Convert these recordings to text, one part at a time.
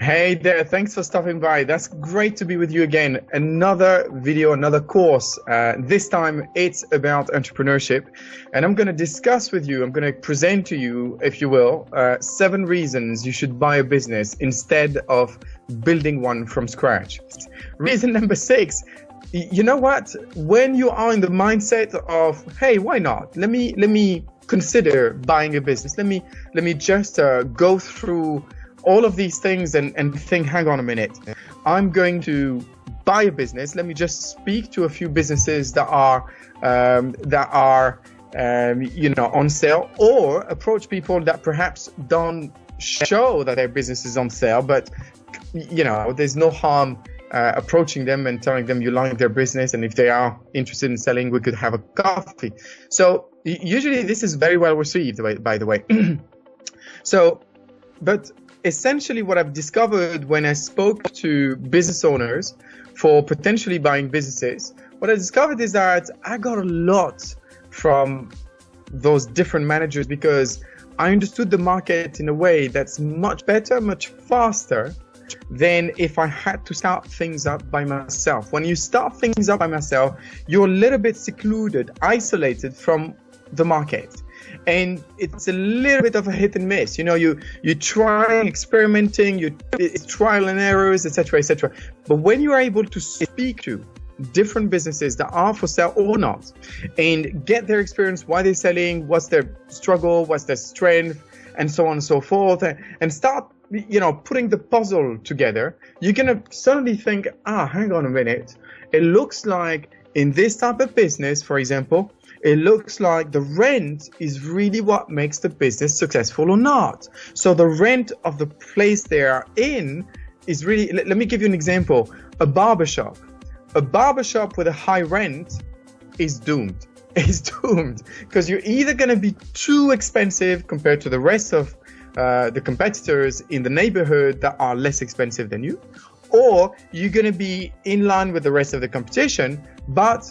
Hey there, thanks for stopping by. That's great to be with you again. Another video, another course. This time it's about entrepreneurship. And I'm going to discuss with you, I'm going to present to you, if you will, 7 reasons you should buy a business instead of building one from scratch. Reason number 6, you know what? When you are in the mindset of, hey, why not? Let me consider buying a business. Let me just go through all of these things and think, hang on a minute, I'm going to buy a business. Let me just speak to a few businesses that are on sale, or approach people that perhaps don't show that their business is on sale, but there's no harm approaching them and telling them you like their business, and if they are interested in selling, we could have a coffee. So usually this is very well received, by the way. But essentially what I've discovered when I spoke to business owners for potentially buying businesses, what I discovered is that I got a lot from those different managers because I understood the market in a way that's much better, much faster than if I had to start things up by myself. When you start things up by myself, you're a little bit secluded, isolated from the market. And it's a little bit of a hit and miss. You try experimenting, it's trial and errors, etc., etc. But when you are able to speak to different businesses that are for sale or not, and get their experience, why they're selling, what's their struggle, what's their strength, and so on and so forth, and start, putting the puzzle together, you're gonna suddenly think, hang on a minute. It looks like in this type of business, for example, it looks like the rent is really what makes the business successful or not. So the rent of the place they are in is really, let me give you an example. A barbershop with a high rent is doomed. It's doomed because you're either going to be too expensive compared to the rest of the competitors in the neighborhood that are less expensive than you, or you're going to be in line with the rest of the competition, but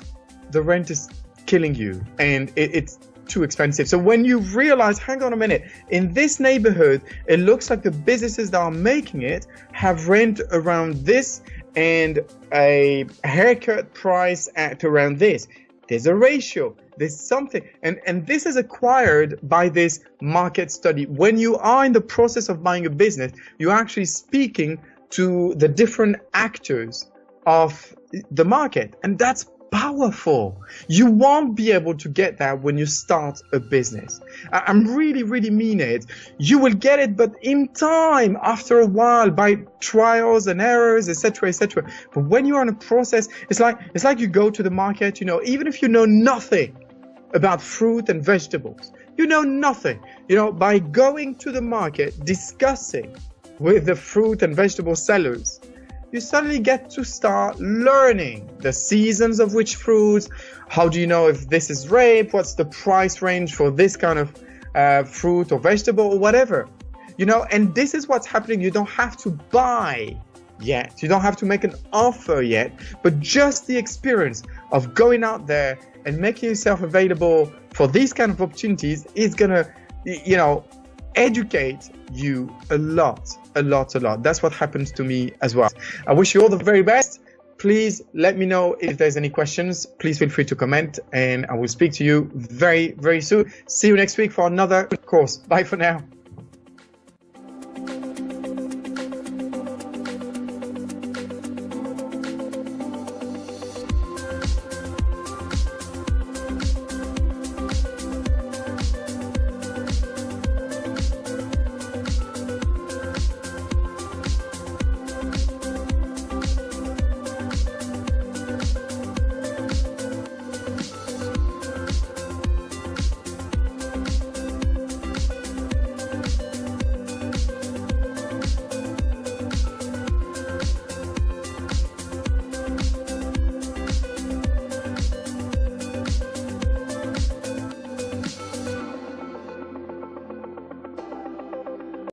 the rent is killing you and it's too expensive. So when you realize, hang on a minute, in this neighborhood, it looks like the businesses that are making it have rent around this and a haircut price at around this. There's a ratio, there's something, and this is acquired by this market study. When you are in the process of buying a business, you're actually speaking to the different actors of the market, and that's powerful. You won't be able to get that when you start a business. I'm really mean it. You will get it, but in time, after a while, by trials and errors, etc., etc. But when you are in a process, it's like you go to the market, even if you know nothing about fruit and vegetables, nothing, by going to the market, discussing with the fruit and vegetable sellers, you suddenly get to start learning the seasons of which fruits. How do you know if this is rape? What's the price range for this kind of fruit or vegetable or whatever? And this is what's happening. You don't have to buy yet. You don't have to make an offer yet, but just the experience of going out there and making yourself available for these kind of opportunities is gonna, educate you a lot. That's what happens to me as well. I wish you all the very best. Please let me know if there's any questions. Please feel free to comment, and I will speak to you very soon. See you next week for another course. Bye for now.